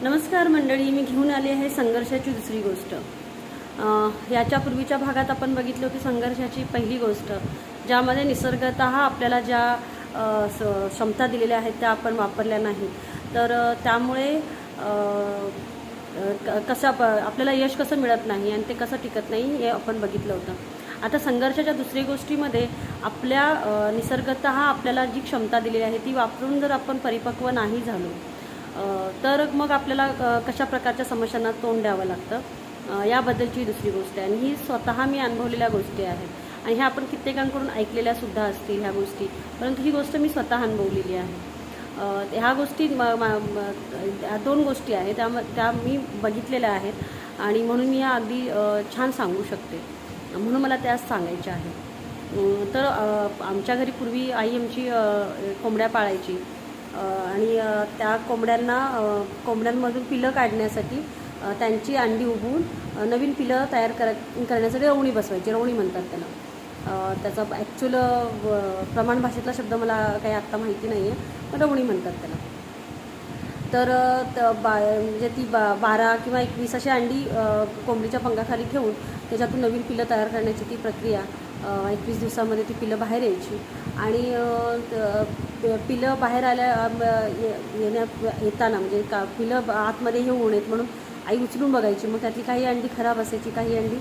नमस्कार मंडळी, मी घेऊन आली आहे संघर्षाची दुसरी गोष्ट। याच्यापूर्वीच्या भागात आपण बघितलं होतं संघर्षाची पहिली गोष्ट, ज्यामध्ये निसर्गतः आपल्याला ज्या क्षमता दिलेल्या आहेत त्या आपण वापरल्या नाहीत। तर त्यामुळे आपल्याला यश कसं मिळत नाही आणि ते कसं टिकत नाही हे आपण बघितलं होतं। आता संघर्षाच्या दुसरी गोष्टीमध्ये आपल्या निसर्गतः आपल्याला जी क्षमता दिलेली आहे ती वापरून जर आपण परिपक्व नाही झालो तर मग आपल्याला कशा प्रकारच्या समस्यांना तोंड द्यावं लागतं याबद्दलची दुसरी गोष्ट आहे। आणि ही स्वतः मी अनुभवलेल्या गोष्टी आहेत आणि ह्या आपण कित्येकांकडून ऐकलेल्या सुद्धा असतील ह्या गोष्टी, परंतु ही गोष्ट मी स्वतः अनुभवलेली आहे। ह्या गोष्टी दोन गोष्टी आहेत त्या मी बघितलेल्या आहेत आणि म्हणून मी या अगदी छान सांगू शकते, म्हणून मला त्याच सांगायच्या आहेत। तर आमच्या घरी पूर्वी आई आमची कोंबड्या पाळायची आणि त्या कोंबड्यांमधून पिलं काढण्यासाठी त्यांची अंडी उबवून नवीन पिलं तयार करण्यासाठी रवणी बसवायची। रवणी म्हणतात त्याला, त्याचा ॲक्च्युअल प्रमाण भाषेतला शब्द मला काही आत्ता माहिती नाही आहे, पण रवणी म्हणतात त्याला। तर म्हणजे ती 12 किंवा 21 अशी अंडी कोंबडीच्या पंखाखाली ठेवून त्याच्यातून नवीन पिलं तयार करण्याची ती प्रक्रिया 21 दिवसामध्ये ती पिलं बाहेर यायची आणि पिलं बाहेर येताना म्हणजे पिलं आतमध्ये हे होऊ नयेत म्हणून आई उचलून बघायची। मग त्यातली काही अंडी खराब असायची, काही अंडी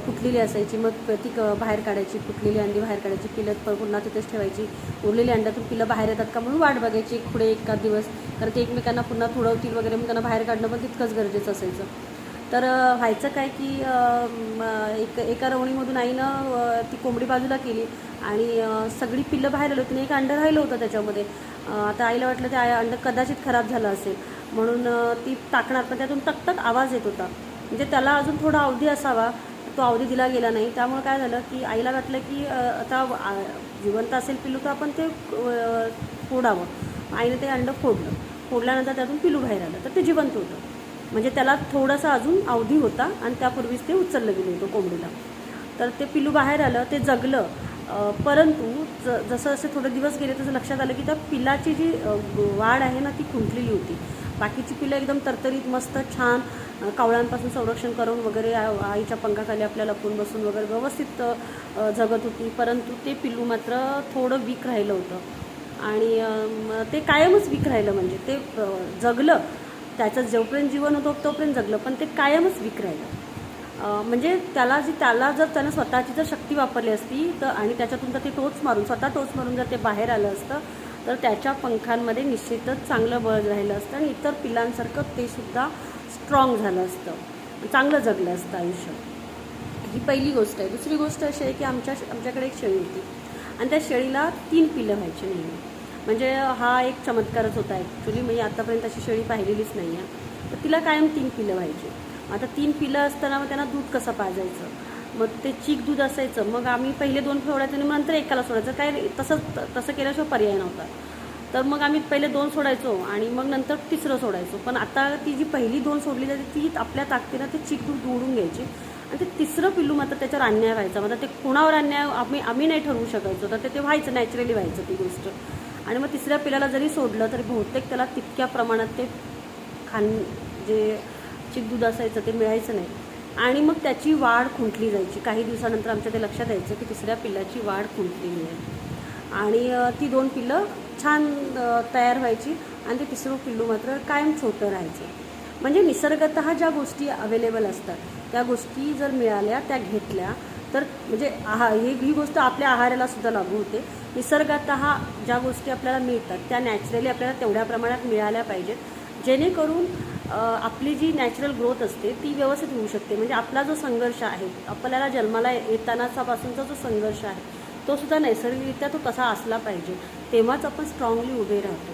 फुटलेली असायची, मग ती बाहेर काढायची, फुटलेली अंडी बाहेर काढायची, पिलं पुन्हा तिथेच ठेवायची। उरलेल्या अंड्यातून पिलं बाहेर येतात का म्हणून वाट बघायची पुढे एका दिवस, कारण ते एकमेकांना पुन्हा तुडवतील वगैरे, मग त्यांना बाहेर काढणं पण तितकंच गरजेचं असायचं। तर व्हायचं काय की एका रवणीमधून आईनं ती कोंबडी बाजूला केली आणि सगळी पिल्लं बाहेर आली होती, एक अंडं राहिलं होतं त्याच्यामध्ये। आता आईला वाटलं ते अंडं कदाचित खराब झालं असेल म्हणून ती टाकणार, पण त्यातून टकटक आवाज येत होता, म्हणजे त्याला अजून थोडा अवधी असावा, तो अवधी दिला गेला नाही। त्यामुळे काय झालं की आईला वाटलं की आता जिवंत असेल पिल्लू तर आपण ते फोडावं। आईने ते अंडं फोडल्यानंतर त्यातून पिल्लू बाहेर आलं, तर ते जिवंत होतं, म्हणजे त्याला थोडासा अजून अवधी होता आणि त्यापूर्वीच ते उचललं गेलं होतं कोंबडीला। तर ते पिल्लू बाहेर आलं, ते जगलं, परंतु जसं असे थोडे दिवस गेले तसं लक्षात आलं की त्या पिलाची जी वाढ आहे ना ती खुंटलेली होती। बाकीची पिलं एकदम तरतरीत मस्त छान कावळ्यांपासून संरक्षण करून वगैरे आईच्या पंखाखाली आपल्या लपून बसून वगैरे व्यवस्थित जगत होती, परंतु ते पिल्लू मात्र थोडं वीक राहिलं होतं आणि ते कायमच वीक राहिलं, म्हणजे ते जगलं, त्याचं जोपर्यंत जीवन होतं तोपर्यंत जगलं, पण ते कायमच वीक राहिलं। म्हणजे त्याला जर त्यानं स्वतःची जर शक्ती वापरली असती तर आणि त्याच्यातून जर ते स्वतः टोच मारून जर ते बाहेर आलं असतं तर त्याच्या पंखांमध्ये निश्चितच चांगलं बळ राहिलं असतं आणि इतर पिलांसारखं ते सुद्धा स्ट्रॉंग झालं असतं, चांगलं जगलं असतं आयुष्य। ही पहिली गोष्ट आहे। दुसरी गोष्ट अशी आहे की आमच्याकडे एक शेळी होती आणि त्या शेळीला 3 पिलं व्हायची नेहमी, म्हणजे हा एक चमत्कारच होता ॲक्च्युली, म्हणजे आतापर्यंत अशी शेळी पाहिलेलीच नाही आहे। तर तिला कायम 3 पिलं व्हायची। आता 3 पिलं असताना मग त्यांना दूध कसं पाजायचं, मग ते चीक दूध असायचं, मग आम्ही पहिले 2 सोडायचं आणि मग नंतर एकाला सोडायचं, काय तसं केल्याशिवाय पर्याय नव्हता। तर मग आम्ही पहिले 2 सोडायचो आणि मग नंतर तिसरं सोडायचो, पण आता ती जी पहिली 2 सोडली जाते ती आपल्या ताकदीनं ते चीक दूध ओढून घ्यायची आणि ते तिसरं पिल्लू मात्र त्याच्यावर अन्याय व्हायचा। म्हणजे ते कोणावर अन्याय आम्ही नाही ठरवू शकायचो, तर ते व्हायचं, नॅचरली व्हायचं ती गोष्ट। आणि मग तिसऱ्या पिलाला जरी सोडलं तरी बहुतेक त्याला तितक्या प्रमाणात ते जे चीक दूध असायचं ते मिळायचं नाही आणि मग त्याची वाढ खुंटली जायची। काही दिवसानंतर आमच्या ते लक्षात यायचं की तिसऱ्या पिल्लाची वाढ खुंटलेली आहे आणि ती 2 पिल्लं छान तयार व्हायची आणि ते तिसरं पिल्लू मात्र कायम छोटं राहायचं। म्हणजे निसर्गतः ज्या गोष्टी अवेलेबल असतात त्या गोष्टी जर मिळाल्या, त्या घेतल्या तर म्हणजे ही गोष्ट आपल्या आहाराला सुद्धा लागू होते। निसर्गतः ज्या गोष्टी आपल्याला मिळतात त्या नॅचरली आपल्याला तेवढ्या प्रमाणात मिळाल्या पाहिजेत, जेणेकरून आपली जी नॅचरल ग्रोथ असते ती व्यवस्थित होऊ शकते। म्हणजे आपला जो संघर्ष आहे, आपल्याला जन्माला येतानाचापासूनचा जो संघर्ष आहे तो सुद्धा नैसर्गिकरित्या तो कसा असला पाहिजे, तेव्हाच आपण स्ट्रॉंगली उभे राहतो।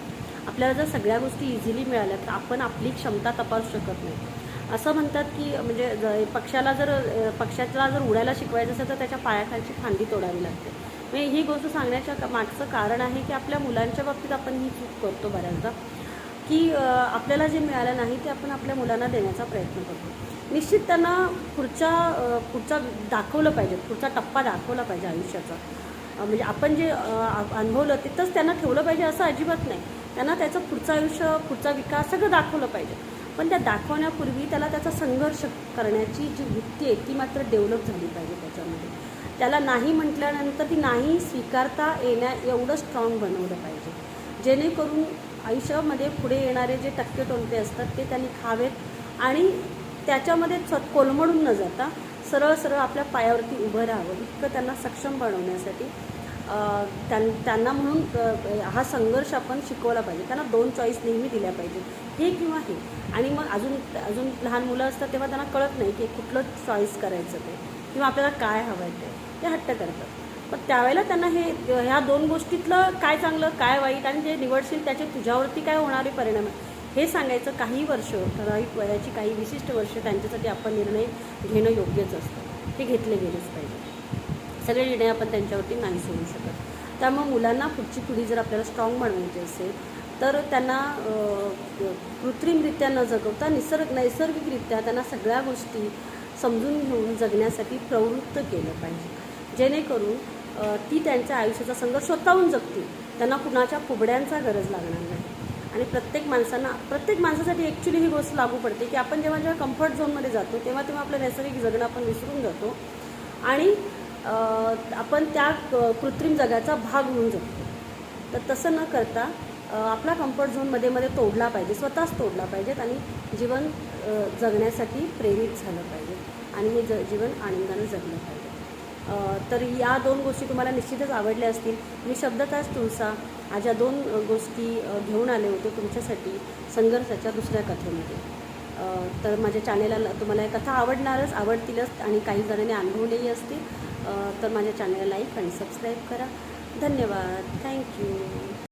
आपल्याला जर सगळ्या गोष्टी इझिली मिळाल्या तर आपण आपली क्षमता तपासू शकत नाही। असं म्हणतात की म्हणजे पक्षाला जर उडायला शिकवायचं असेल तर त्याच्या पायाखालची फांदी तोडावी लागते। म्हणजे ही गोष्ट सांगण्याच्या मागचं कारण आहे की आपल्या मुलांच्या बाबतीत आपण ही चूक करतो बऱ्याचदा, की आपल्याला जे मिळालं नाही ते आपण आपल्या मुलांना देण्याचा प्रयत्न करतो। निश्चित त्यांना पुढचा दाखवलं पाहिजे, पुढचा टप्पा दाखवला पाहिजे आयुष्याचा, म्हणजे आपण जे अनुभवलं तिथंच त्यांना ठेवलं पाहिजे असं अजिबात नाही। त्यांना त्याचं पुढचं आयुष्य, पुढचा विकास सगळं दाखवलं पाहिजे। पण त्या दाखवण्यापूर्वी त्याला त्याचा संघर्ष करण्याची जी वृत्ती आहे ती मात्र डेव्हलप झाली पाहिजे त्याच्यामध्ये. त्याला नाही म्हटल्यानंतर ती नाही स्वीकारता येण्या एवढं स्ट्रॉंग बनवलं पाहिजे, जेणेकरून आयुष्यामध्ये पुढे येणारे जे टक्के-टोणके असतात ते त्यांनी खावेत आणि त्याच्यामध्ये कोलमडून न जाता सरळ सरळ आपल्या पायावरती उभं राहावं इतकं त्यांना सक्षम बनवण्यासाठी त्यांना म्हणून हा संघर्ष आपण शिकवला पाहिजे. त्यांना 2 चॉईस नेहमी दिल्या पाहिजे, हे किंवा हे. आणि मग अजून लहान मुलं असतात तेव्हा त्यांना कळत नाही की कुठलं चॉईस करायचं ते किंवा आपल्याला काय हवं आहे ते हट्ट करतात. पण त्यावेळेला त्यांना ह्या 2 गोष्टीतलं काय चांगलं काय वाईट आणि जे निवडशील त्याचे तुझ्यावरती काय होणारे परिणाम हे सांगायचं. काही वर्ष ठराविक वयाची काही विशिष्ट वर्ष त्यांच्यासाठी आपण निर्णय घेणं योग्यच असतं, ते घेतले गेलेच पाहिजे. सगळे निर्णय आपण त्यांच्यावरती नाही सोडू शकत. त्यामुळे मुलांना पुढची पिढी जर आपल्याला स्ट्रॉंग बनवायची असेल तर त्यांना कृत्रिमरित्या न जगवता नैसर्गिकरित्या त्यांना सगळ्या गोष्टी समजून घेऊन जगण्यासाठी प्रवृत्त केलं पाहिजे, जेणेकरून ती त्यांच्या आयुष्याचा संघर्ष स्वतःहून जगतील. त्यांना कुणाच्या कुबड्यांचा गरज लागणार नाही. आणि प्रत्येक माणसासाठी ॲक्च्युली ही गोष्ट लागू पडते की आपण जेव्हा कम्फर्ट झोनमध्ये जातो तेव्हा आपलं नैसर्गिक जगणं आपण विसरून जातो आणि आपण त्या कृत्रिम जगाचा भाग होऊन जगतो. तर तसं न करता आपला कम्फर्ट झोन मध्ये तोडला पाहिजे, स्वतःच तोडला पाहिजेत आणि जीवन जगण्यासाठी प्रेरित झालं पाहिजे आणि हे जीवन आनंदाने जगलं पाहिजे. तर या 2 गोष्टी तुम्हाला निश्चितच आवडल्या असतील. मी शब्दताज तुळसा आज या 2 गोष्टी घेऊन आले होते तुमच्यासाठी संघर्षाच्या दुसऱ्या कथेमध्ये. तर माझ्या चॅनेलला तुम्हाला या कथा आवडतीलच आणि काही जणांनी अनुभवलेही असतील. तर माझ्या चॅनेलला लाईक आणि सबस्क्राईब करा. धन्यवाद. थँक्यू.